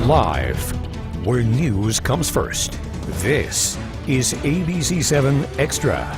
Live, where news comes first. This is ABC-7 Xtra.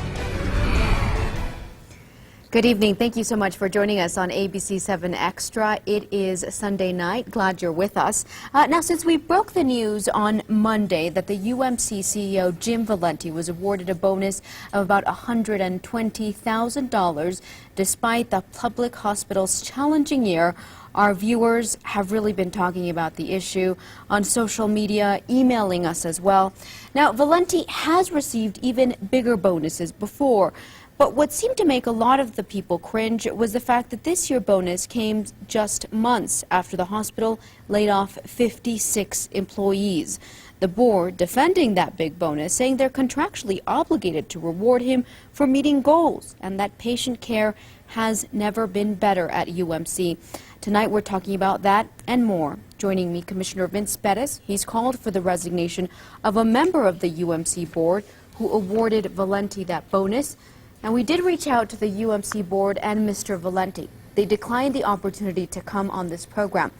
Good evening. Thank you so much for joining us on ABC-7 Extra. It is Sunday night. Glad you're with us. Now, since we broke the news on Monday that the UMC CEO Jim Valenti was awarded a bonus of about $120,000 despite the public hospital's challenging year, our viewers have really been talking about the issue on social media, emailing us as well. Now, Valenti has received even bigger bonuses before. But what seemed to make a lot of the people cringe was the fact that this year's bonus came just months after the hospital laid off 56 employees. The board defending that big bonus, saying they're contractually obligated to reward him for meeting goals and that patient care has never been better at UMC. Tonight we're talking about that and more. Joining me, Commissioner Vince Perez. He's called for the resignation of a member of the UMC board who awarded Valenti that bonus. And we did reach out to the UMC board and Mr. Valenti. They declined the opportunity to come on this program.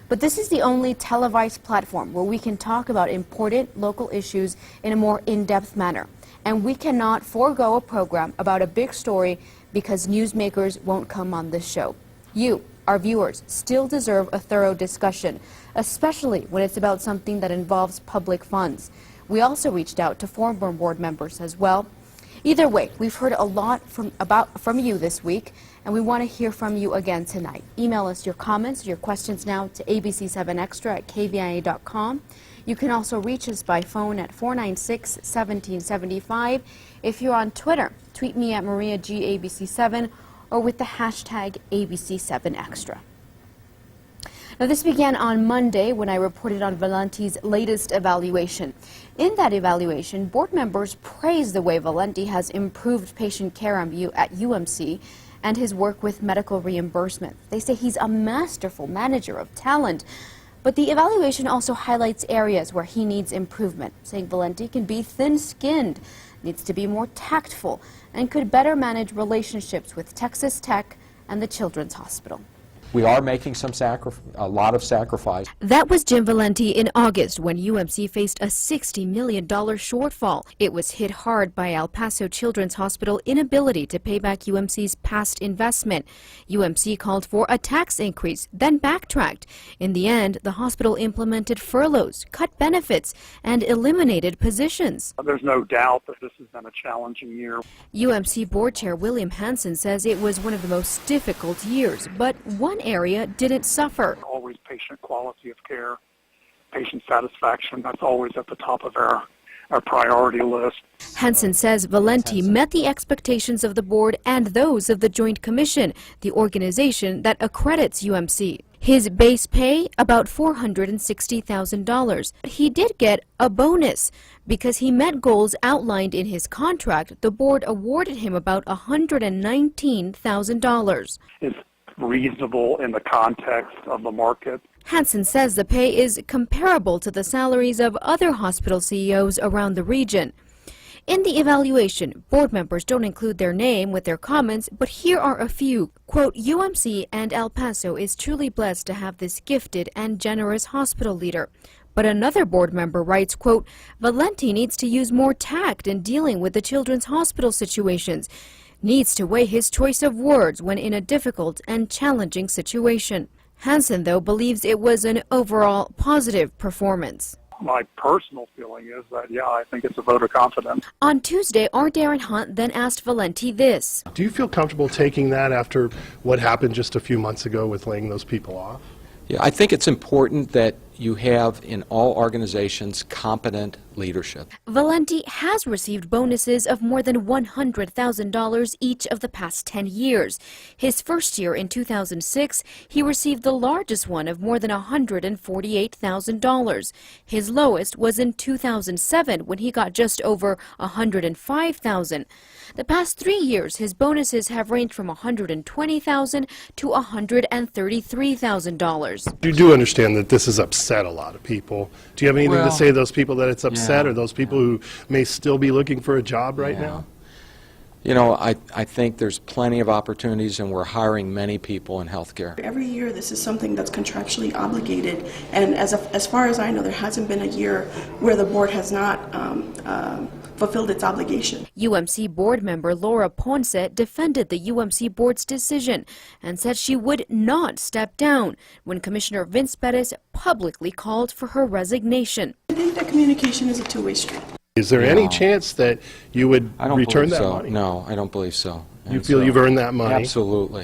But this is the only televised platform where we can talk about important local issues in a more in-depth manner. And we cannot forego a program about a big story because newsmakers won't come on this show. You, our viewers, still deserve a thorough discussion, especially when it's about something that involves public funds. We also reached out to former board members as well. Either way, we've heard a lot from you this week, and we want to hear from you again tonight. Email us your comments, your questions now to ABC7Extra at KVIA.com. You can also reach us by phone at 496-1775. If you're on Twitter, tweet me at Maria GABC7 or with the hashtag ABC7Extra. Now, this began on Monday when I reported on Valenti's latest evaluation. In that evaluation, board members praised the way Valenti has improved patient care at UMC and his work with medical reimbursement. They say he's a masterful manager of talent. But the evaluation also highlights areas where he needs improvement, saying Valenti can be thin-skinned, needs to be more tactful, and could better manage relationships with Texas Tech and the Children's Hospital. We are making a lot of sacrifice. That was Jim Valenti in August when UMC faced a $60 million shortfall. It was hit hard by El Paso Children's Hospital inability to pay back UMC's past investment. UMC called for a tax increase, then backtracked. In the end, the hospital implemented furloughs, cut benefits, and eliminated positions. There's no doubt that this has been a challenging year. UMC Board Chair William Hansen says it was one of the most difficult years, but one area didn't suffer. Always patient quality of care, patient satisfaction, that's always at the top of our priority list. Hansen says Valenti met the expectations of the board and those of the Joint Commission, the organization that accredits UMC. His base pay, about $460,000. He did get a bonus. Because he met goals outlined in his contract, the board awarded him about $119,000. It's reasonable in the context of the market. Hansen says the pay is comparable to the salaries of other hospital CEOs around the region. In the evaluation, board members don't include their name with their comments, but here are a few. Quote, UMC and El Paso is truly blessed to have this gifted and generous hospital leader. But another board member writes, quote, Valenti needs to use more tact in dealing with the children's hospital situations. Needs to weigh his choice of words when in a difficult and challenging situation. Hansen, though, believes it was an overall positive performance. My personal feeling is that, yeah, I think it's a vote of confidence. On Tuesday, R. Darren Hunt then asked Valenti this. Do you feel comfortable taking that after what happened just a few months ago with laying those people off? Yeah, I think it's important that you have in all organizations competent leadership. Valenti has received bonuses of more than $100,000 each of the past 10 years. His first year in 2006, he received the largest one of more than $148,000. His lowest was in 2007 when he got just over $105,000. The past 3 years, his bonuses have ranged from $120,000 to $133,000. You do understand that this has upset a lot of people. Do you have anything to say to those people that it's upset, or those people who may still be looking for a job right now? You know, I think there's plenty of opportunities, and we're hiring many people in healthcare. Every year, this is something that's contractually obligated, and as far as I know, there hasn't been a year where the board has not fulfilled its obligation. UMC board member Laura Ponce defended the UMC board's decision and said she would not step down when Commissioner Vince Perez publicly called for her resignation. I think that communication is a two-way street. Is there any chance that you would I don't return believe that so. money? No, I don't believe so. You And feel so- you've earned that money? Absolutely.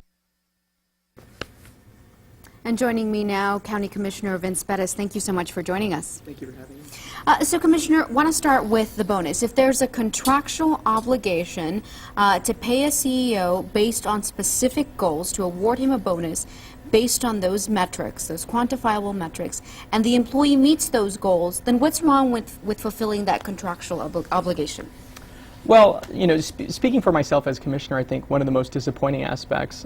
And joining me now, County Commissioner Vince Perez. Thank you so much for joining us. Thank you for having me. So, Commissioner, I want to start with the bonus. If there's a contractual obligation to pay a CEO based on specific goals, to award him a bonus based on those metrics, those quantifiable metrics, and the employee meets those goals, then what's wrong with fulfilling that contractual obligation? Well, you know, speaking for myself as commissioner, I think one of the most disappointing aspects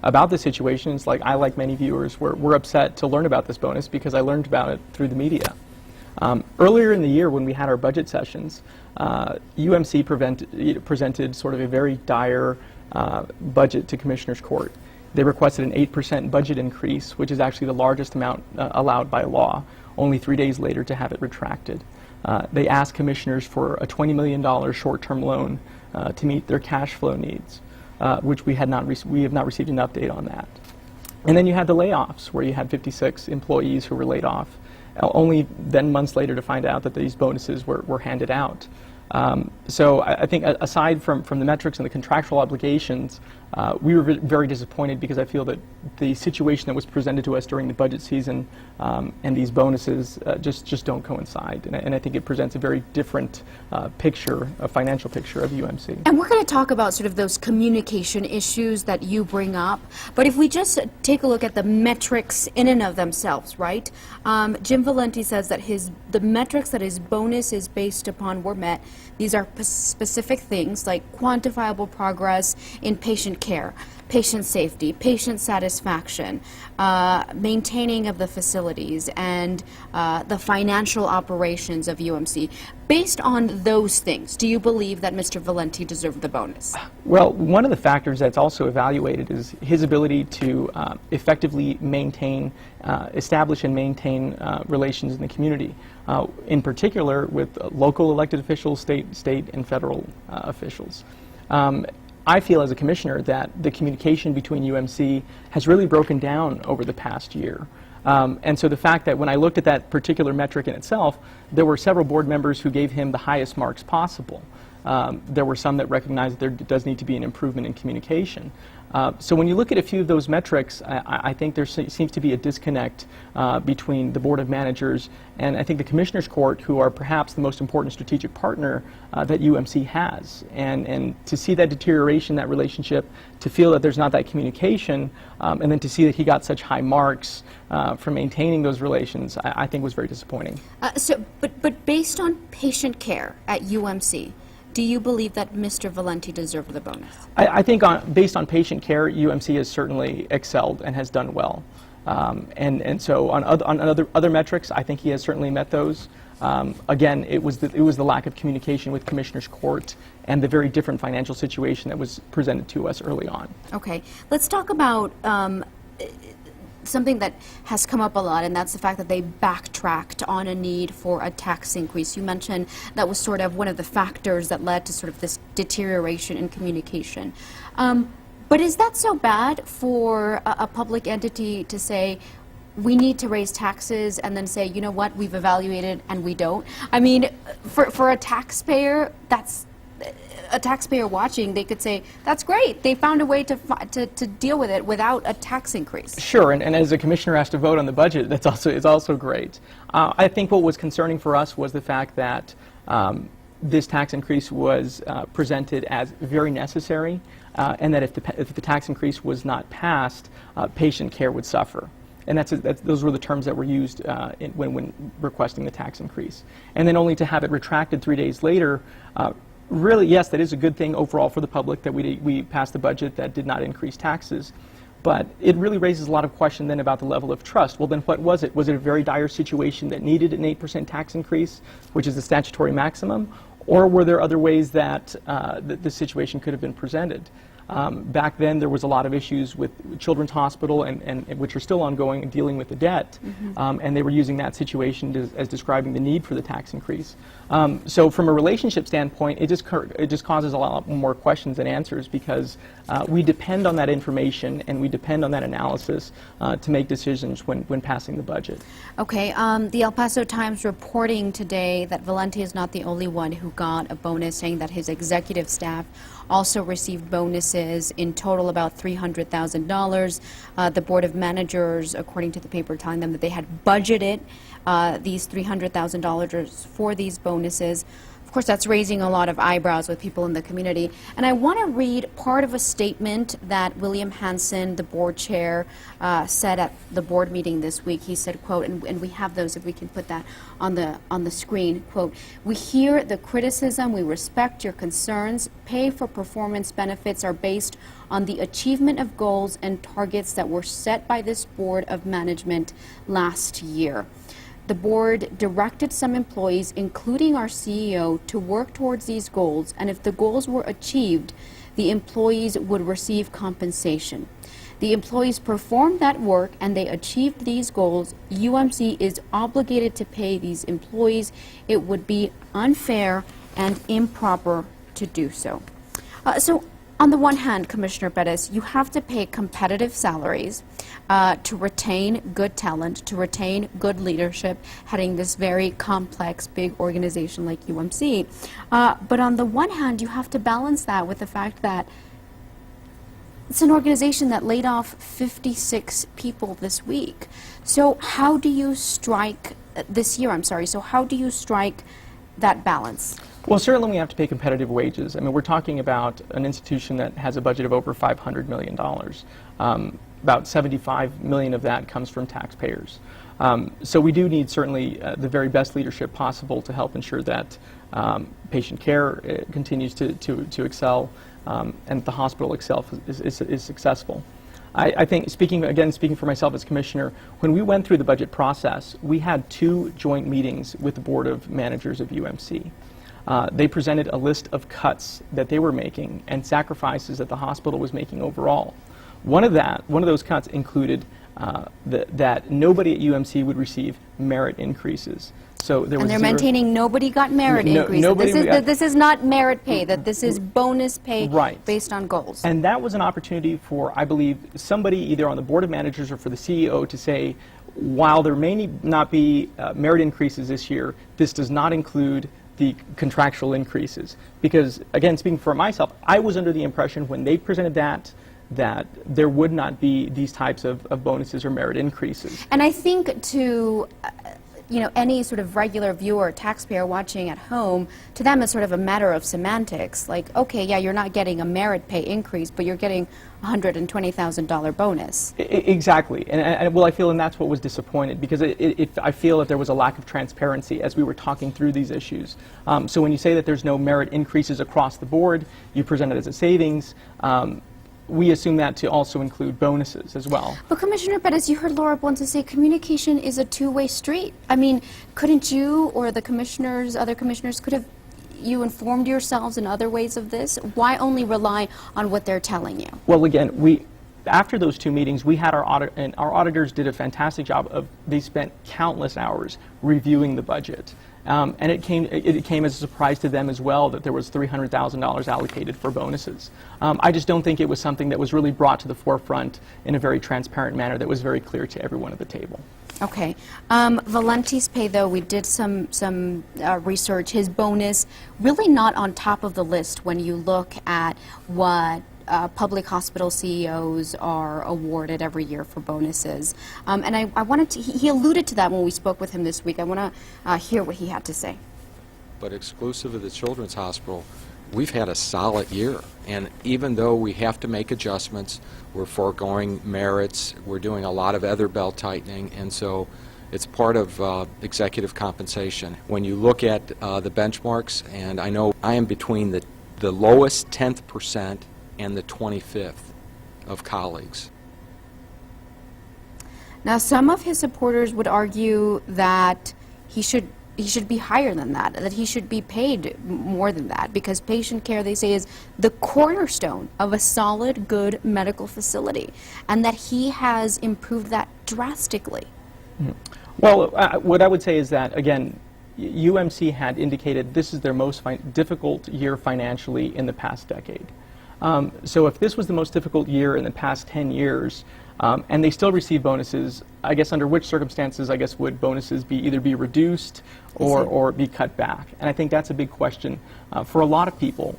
about the situation is, like many viewers, we're upset to learn about this bonus because I learned about it through the media. Earlier in the year, when we had our budget sessions, UMC presented sort of a very dire budget to Commissioner's Court. They requested an 8% budget increase, which is actually the largest amount allowed by law, only 3 days later to have it retracted. They asked commissioners for a $20 million short-term loan to meet their cash flow needs, which we have not received an update on that. And then you had the layoffs, where you had 56 employees who were laid off, only then months later to find out that these bonuses were handed out. So I think aside from the metrics and the contractual obligations, we were very disappointed because I feel that the situation that was presented to us during the budget season and these bonuses just don't coincide. And I think it presents a very different picture, a financial picture of UMC. And we're going to talk about sort of those communication issues that you bring up. But if we just take a look at the metrics in and of themselves, right? Jim Valenti says that the metrics that his bonus is based upon were met. These are specific things like quantifiable progress in patient care, patient safety, patient satisfaction, maintaining of the facilities, and the financial operations of UMC. Based on those things, do you believe that Mr. Valenti deserved the bonus? Well, one of the factors that's also evaluated is his ability to effectively establish and maintain relations in the community, in particular with local elected officials, state and federal officials. I feel as a commissioner that the communication between UMC has really broken down over the past year. And so the fact that when I looked at that particular metric in itself, there were several board members who gave him the highest marks possible. There were some that recognized that there does need to be an improvement in communication. So when you look at a few of those metrics, I think there seems to be a disconnect between the Board of Managers and I think the Commissioner's Court, who are perhaps the most important strategic partner that UMC has. And to see that deterioration, that relationship, to feel that there's not that communication, and then to see that he got such high marks for maintaining those relations, I think was very disappointing. But based on patient care at UMC, do you believe that Mr. Valenti deserved the bonus? I think based on patient care, UMC has certainly excelled and has done well. And so on other metrics, I think he has certainly met those. Again, it was the lack of communication with Commissioner's Court and the very different financial situation that was presented to us early on. Okay, let's talk about something that has come up a lot, and that's the fact that they backtracked on a need for a tax increase. You mentioned that was sort of one of the factors that led to sort of this deterioration in communication. But is that so bad for a public entity to say, we need to raise taxes, and then say, you know what, we've evaluated and we don't? I mean, for a taxpayer, that's a taxpayer watching, they could say, that's great, they found a way to deal with it without a tax increase. Sure, and as a commissioner has to vote on the budget, it's also great. I think what was concerning for us was the fact that this tax increase was presented as very necessary, and that if the tax increase was not passed, patient care would suffer. And those were the terms that were used when requesting the tax increase. And then only to have it retracted 3 days later, really, yes, that is a good thing overall for the public that we passed a budget that did not increase taxes. But it really raises a lot of question then about the level of trust. Well, then what was it? Was it a very dire situation that needed an 8% tax increase, which is the statutory maximum? Or were there other ways that the situation could have been presented? Back then, there was a lot of issues with Children's Hospital, and which are still ongoing, and dealing with the debt, and they were using that situation as describing the need for the tax increase. So from a relationship standpoint, it just causes a lot more questions than answers, because we depend on that information and we depend on that analysis to make decisions when passing the budget. Okay, the El Paso Times reporting today that Valenti is not the only one who got a bonus, saying that his executive staff also received bonuses, in total about $300,000. The Board of Managers, according to the paper, telling them that they had budgeted these $300,000 for these bonuses. Of course, that's raising a lot of eyebrows with people in the community. And I want to read part of a statement that William Hansen, the board chair, said at the board meeting this week. He said, quote, and we have those, if we can put that on the screen, quote, "We hear the criticism, we respect your concerns. Pay for performance benefits are based on the achievement of goals and targets that were set by this Board of Management last year. The board directed some employees, including our CEO, to work towards these goals, and if the goals were achieved, the employees would receive compensation. The employees performed that work and they achieved these goals. UMC is obligated to pay these employees. It would be unfair and improper to do so." So on the one hand, Commissioner Perez, you have to pay competitive salaries to retain good talent, to retain good leadership, heading this very complex, big organization like UMC. But on the one hand, you have to balance that with the fact that it's an organization that laid off 56 people this week. So how do you strike, this year, I'm sorry, so how do you strike that balance? Well, certainly we have to pay competitive wages. I mean, we're talking about an institution that has a budget of over $500 million. About $75 million of that comes from taxpayers. So we do need certainly the very best leadership possible to help ensure that patient care continues to excel and the hospital itself is successful. I think, speaking for myself as commissioner, when we went through the budget process, we had 2 joint meetings with the Board of Managers of UMC. They presented a list of cuts that they were making and sacrifices that the hospital was making overall. One of those cuts included that nobody at UMC would receive merit increases. So there was, and they're maintaining nobody got merit increases. This is not merit pay, that this is bonus pay based on goals. And that was an opportunity for, I believe, somebody either on the Board of Managers or for the CEO to say, while there may not be merit increases this year, this does not include the contractual increases. Because, again, speaking for myself, I was under the impression when they presented that there would not be these types of bonuses or merit increases. And I think to any sort of regular viewer or taxpayer watching at home, to them it's sort of a matter of semantics. Like, okay, yeah, you're not getting a merit pay increase, but you're getting a $120,000 bonus. Exactly. And I feel, and that's what was disappointed, because I feel that there was a lack of transparency as we were talking through these issues. So when you say that there's no merit increases across the board, you present it as a savings. We assume that to also include bonuses as well. But Commissioner Perez, you heard Laura Ponce say communication is a two-way street. I mean, couldn't you or the commissioners, other commissioners, could have you informed yourselves in other ways of this? Why only rely on what they're telling you? Well, again, after those 2 meetings, we had our auditors did a fantastic job they spent countless hours reviewing the budget. And it came as a surprise to them as well that there was $300,000 allocated for bonuses. I just don't think it was something that was really brought to the forefront in a very transparent manner that was very clear to everyone at the table. Okay. Valenti's pay, though, we did some research. His bonus really not on top of the list when you look at what public hospital CEOs are awarded every year for bonuses. And I wanted to, he alluded to that when we spoke with him this week. I want to hear what he had to say. But exclusive of the Children's Hospital, we've had a solid year. And even though we have to make adjustments, we're foregoing merits, we're doing a lot of other belt tightening, and so it's part of executive compensation. When you look at the benchmarks, and I know I am between the lowest 10th percent and the 25th of colleagues. Now, some of his supporters would argue that he should he should be higher than that, that he should be paid more than that, because patient care, they say, is the cornerstone of a solid, good medical facility, and that he has improved that drastically. Well, what I would say is that, again, UMC had indicated this is their most difficult year financially in the past decade. So if this was the most difficult year in the past 10 years, and they still receive bonuses, I guess under which circumstances, I guess, would bonuses either be reduced or be cut back? And I think that's a big question for a lot of people,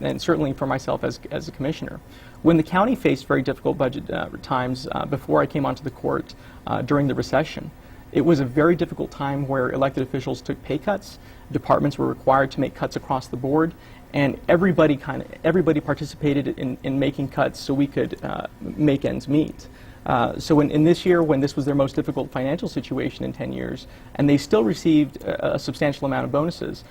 and certainly for myself as a commissioner. When the county faced very difficult budget times before I came onto the court during the recession, it was a very difficult time where elected officials took pay cuts, departments were required to make cuts across the board, and everybody participated in making cuts so we could make ends meet. So in this year, when this was their most difficult financial situation in 10 years, and they still received a substantial amount of bonuses,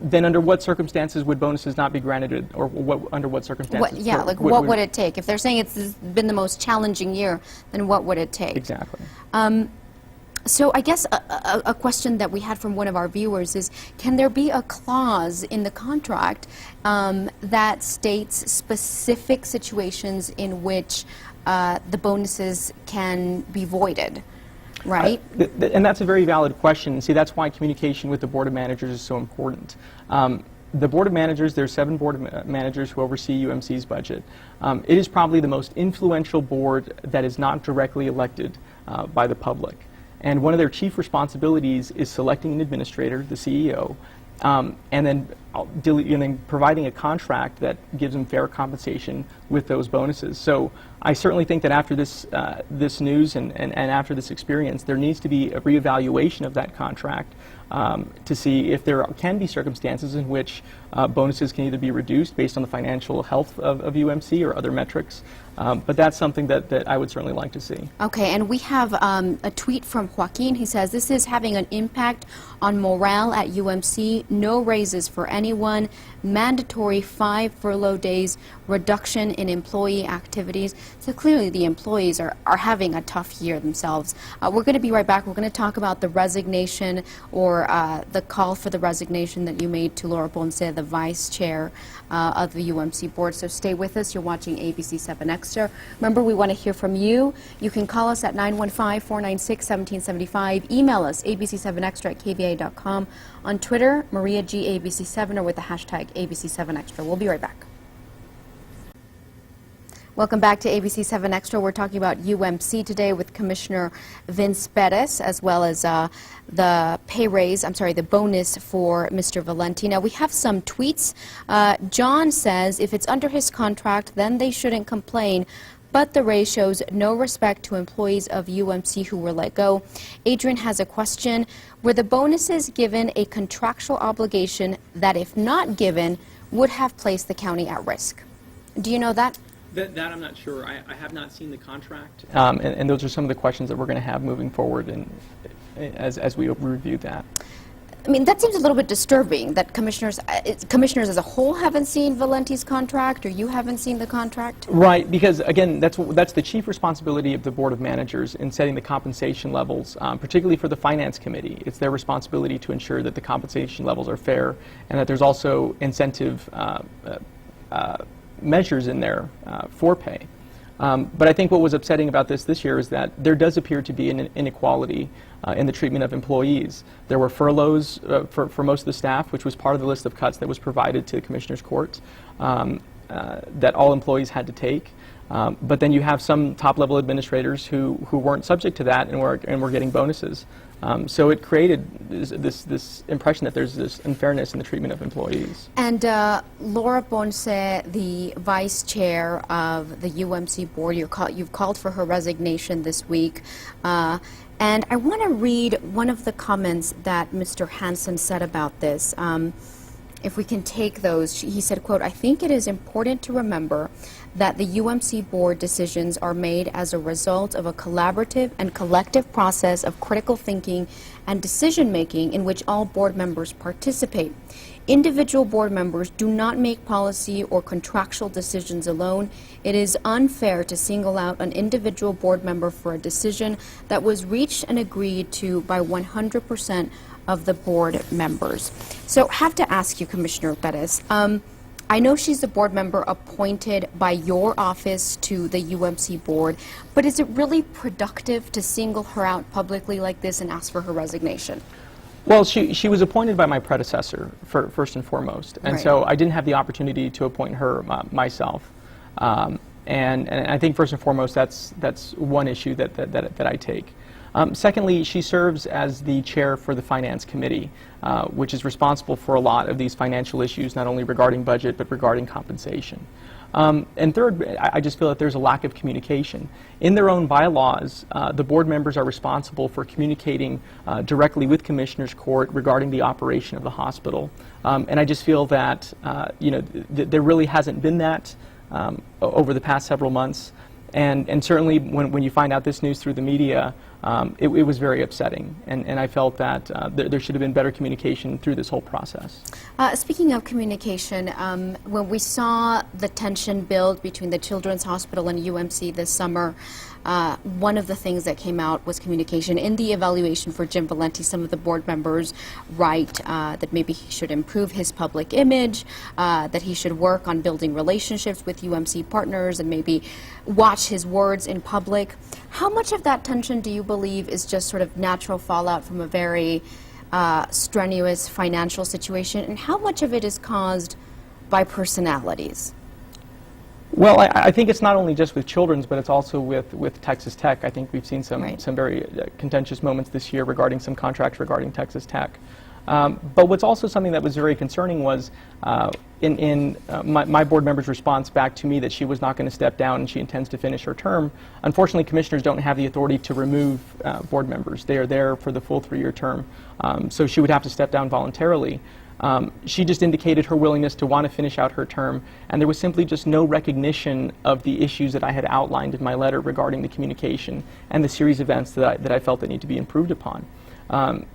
then under what circumstances would bonuses not be granted, or under what circumstances? What would it take? If they're saying it's been the most challenging year, then what would it take? Exactly. So I guess a question that we had from one of our viewers is, can there be a clause in the contract that states specific situations in which the bonuses can be voided, right? And that's a very valid question. See, that's why communication with the Board of Managers is so important. The Board of Managers, there are 7 Board of Managers who oversee UMC's budget. It is probably the most influential board that is not directly elected by the public. And one of their chief responsibilities is selecting an administrator, the CEO, and then providing a contract that gives them fair compensation with those bonuses. So I certainly think that after this news and after this experience, there needs to be a reevaluation of that contract to see if there can be circumstances in which bonuses can either be reduced based on the financial health of UMC or other metrics. But that's something that I would certainly like to see. Okay, and we have a tweet from Joaquin. He says, this is having an impact on morale at UMC. No raises for anyone. Mandatory 5 furlough days. Reduction in employee activities. So clearly the employees are having a tough year themselves. We're going to be right back. We're going to talk about the resignation or the call for the resignation that you made to Laura Ponce, the vice chair of the UMC board. So stay with us. You're watching ABC-7 Xtra. Remember, we want to hear from you. You can call us at 915-496-1775. Email us, ABC7Extra@KVIA.com. On Twitter, Maria G. ABC7, or with the hashtag ABC7Extra. We'll be right back. Welcome back to ABC7 Extra. We're talking about UMC today with Commissioner Vince Perez, as well as the the bonus for Mr. Valenti. Now, we have some tweets. John says, if it's under his contract, then they shouldn't complain, but the raise shows no respect to employees of UMC who were let go. Adrian has a question. Were the bonuses given a contractual obligation that, if not given, would have placed the county at risk? Do you know that? That I'm not sure. I have not seen the contract. And those are some of the questions that we're going to have moving forward as we review that. I mean, that seems a little bit disturbing that commissioners as a whole haven't seen Valenti's contract, or you haven't seen the contract? Right, because again, that's the chief responsibility of the Board of Managers in setting the compensation levels, particularly for the Finance Committee. It's their responsibility to ensure that the compensation levels are fair and that there's also incentive measures in there for pay. But I think what was upsetting about this year is that there does appear to be an inequality in the treatment of employees. There were furloughs for most of the staff, which was part of the list of cuts that was provided to the Commissioner's Court that all employees had to take. But then you have some top-level administrators who weren't subject to that and were getting bonuses. So it created this impression that there's this unfairness in the treatment of employees. And Laura Ponce, the vice chair of the UMC board, you've called for her resignation this week. And I want to read one of the comments that Mr. Hansen said about this. If we can take those, he said, quote, "I think it is important to remember that the UMC board decisions are made as a result of a collaborative and collective process of critical thinking and decision-making in which all board members participate. Individual board members do not make policy or contractual decisions alone. It is unfair to single out an individual board member for a decision that was reached and agreed to by 100% of the board members. So have to ask you, Commissioner Perez, I know she's a board member appointed by your office to the UMC board, but is it really productive to single her out publicly like this and ask for her resignation? Well, she was appointed by my predecessor, first and foremost, and Right. so I didn't have the opportunity to appoint her myself. And I think first and foremost, that's one issue that I take. Secondly, she serves as the chair for the Finance Committee, which is responsible for a lot of these financial issues, not only regarding budget, but regarding compensation. And third, I just feel that there's a lack of communication. In their own bylaws, the board members are responsible for communicating directly with Commissioners Court regarding the operation of the hospital. And I just feel that there really hasn't been that over the past several months. And certainly when you find out this news through the media, it was very upsetting, and I felt that there should have been better communication through this whole process. Speaking of communication, when we saw the tension build between the Children's Hospital and UMC this summer, one of the things that came out was communication. In the evaluation for Jim Valenti, some of the board members write that maybe he should improve his public image, that he should work on building relationships with UMC partners, and maybe watch his words in public. How much of that tension do you believe is just sort of natural fallout from a very strenuous financial situation, and how much of it is caused by personalities? Well, I think it's not only just with Children's, but it's also with Texas Tech. I think we've seen some very contentious moments this year regarding some contracts regarding Texas Tech. But what's also something that was very concerning was my board member's response back to me that she was not going to step down and she intends to finish her term. Unfortunately, commissioners don't have the authority to remove board members. They are there for the full 3-year term. So she would have to step down voluntarily. She just indicated her willingness to want to finish out her term, and there was simply just no recognition of the issues that I had outlined in my letter regarding the communication and the series of events that I felt that need to be improved upon.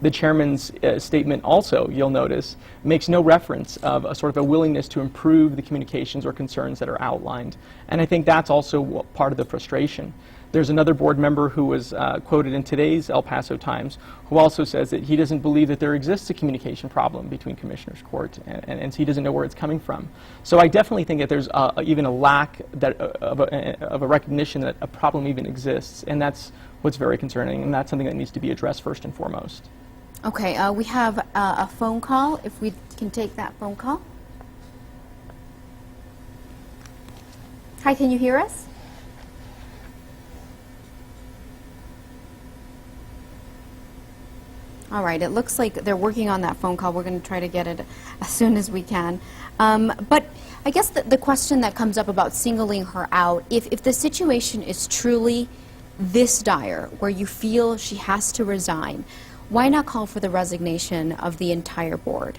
The chairman's statement also, you'll notice, makes no reference of a sort of a willingness to improve the communications or concerns that are outlined, and I think that's also part of the frustration. There's another board member who was quoted in today's El Paso Times who also says that he doesn't believe that there exists a communication problem between Commissioners Court, and so he doesn't know where it's coming from. So I definitely think that there's even a lack of a recognition that a problem even exists, and that's what's very concerning, and that's something that needs to be addressed first and foremost. Okay, we have a phone call, if we can take that phone call. Hi, can you hear us? All right, it looks like they're working on that phone call. We're going to try to get it as soon as we can. But I guess the question that comes up about singling her out, if the situation is truly this dire, where you feel she has to resign, why not call for the resignation of the entire board?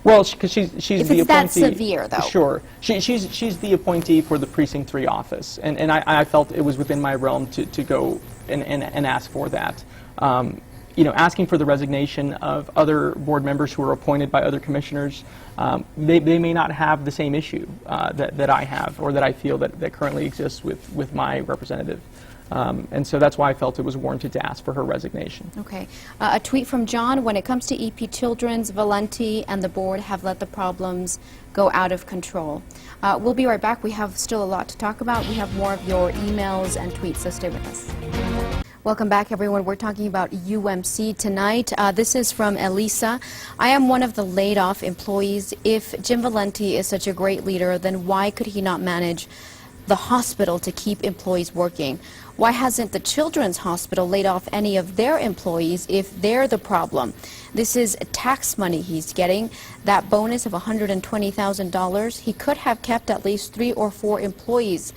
Well, because she's if the it's that appointee. severe, though. Sure. She's the appointee for the Precinct 3 office, and I felt it was within my realm to go and ask for that. Asking for the resignation of other board members who are appointed by other commissioners, they may not have the same issue that I have, or that I feel that currently exists with my representative. And so that's why I felt it was warranted to ask for her resignation. Okay. A tweet from John: when it comes to EP Children's, Valenti and the board have let the problems go out of control. We'll be right back. We have still a lot to talk about. We have more of your emails and tweets, so stay with us. Welcome back, everyone. We're talking about UMC tonight. This is from Elisa. I am one of the laid-off employees. If Jim Valenti is such a great leader, then why could he not manage the hospital to keep employees working? Why hasn't the Children's Hospital laid off any of their employees if they're the problem? This is tax money he's getting. That bonus of $120,000, he could have kept at least 3 or 4 employees.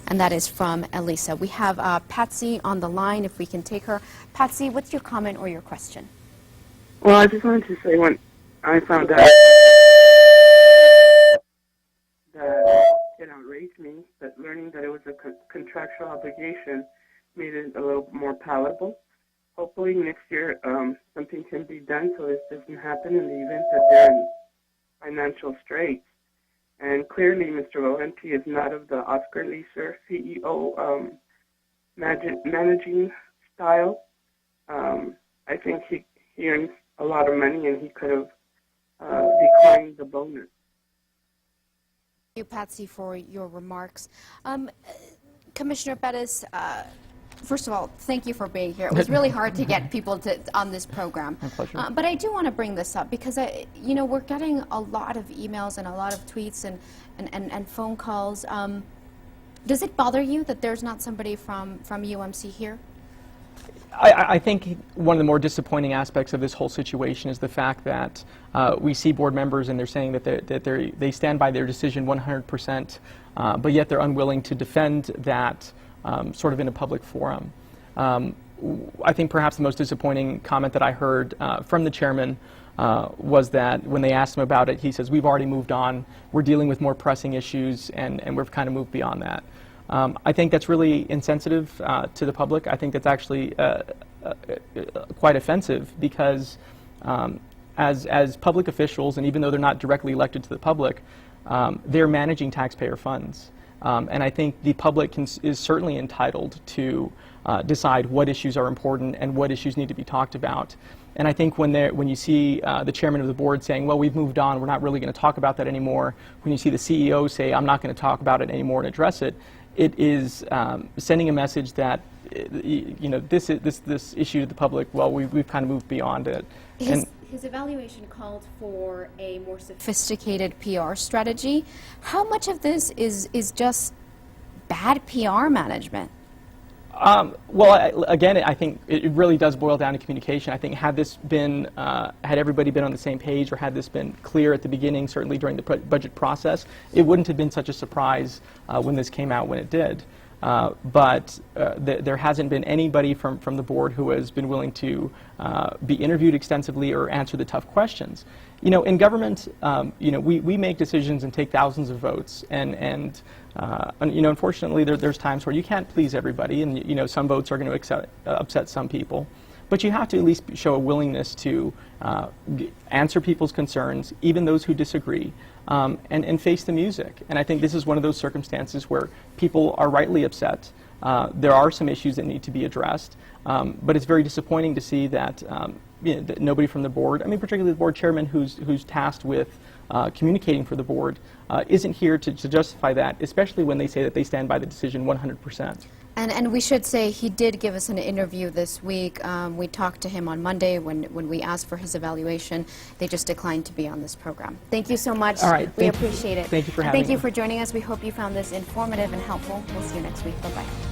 And that is from Elisa. We have Patsy on the line, if we can take her. Patsy, what's your comment or your question? Well, I just wanted to say, when I found out that it outraged me, that learning that it was a contractual obligation made it a little more palatable. Hopefully next year something can be done so this doesn't happen in the event that they're in financial straits. And clearly, Mr. Valenti is not of the Oscar Leeser CEO managing style. I think he earns a lot of money, and he could have declined the bonus. Thank you, Patsy, for your remarks. Commissioner Perez, first of all, thank you for being here. It was really hard to get people on this program. My pleasure. But I do want to bring this up because, we're getting a lot of emails and a lot of tweets and phone calls. Does it bother you that there's not somebody from UMC here? I think one of the more disappointing aspects of this whole situation is the fact that we see board members and they're saying that they stand by their decision 100%, but yet they're unwilling to defend that sort of in a public forum. I think perhaps the most disappointing comment that I heard from the chairman was that when they asked him about it, he says, "We've already moved on. We're dealing with more pressing issues, and we've kind of moved beyond that." I think that's really insensitive to the public. I think that's actually quite offensive because as public officials, and even though they're not directly elected to the public, they're managing taxpayer funds. And I think the public is certainly entitled to decide what issues are important and what issues need to be talked about. And I think when you see the chairman of the board saying, "Well, we've moved on, we're not really going to talk about that anymore," when you see the CEO say, "I'm not going to talk about it anymore and address it," it is sending a message that this issue to the public, well, we've kind of moved beyond it. His evaluation called for a more sophisticated PR strategy. How much of this is just bad PR management? Well, again, I think it really does boil down to communication. I think had this been, had everybody been on the same page, or had this been clear at the beginning, certainly during the budget process, it wouldn't have been such a surprise when this came out when it did. But there hasn't been anybody from the board who has been willing to be interviewed extensively or answer the tough questions. In government, we make decisions and take thousands of votes, and unfortunately, there's times where you can't please everybody, and some votes are going to upset some people. But you have to at least show a willingness to answer people's concerns, even those who disagree, and face the music. And I think this is one of those circumstances where people are rightly upset. There are some issues that need to be addressed, but it's very disappointing to see that, that nobody from the board, particularly the board chairman who's tasked with communicating for the board, isn't here to justify that, especially when they say that they stand by the decision 100%. And we should say he did give us an interview this week. We talked to him on Monday when we asked for his evaluation. They just declined to be on this program. Thank you so much. All right. We appreciate it. Thank you for having me. Thank you for joining us. We hope you found this informative and helpful. We'll see you next week. Bye-bye.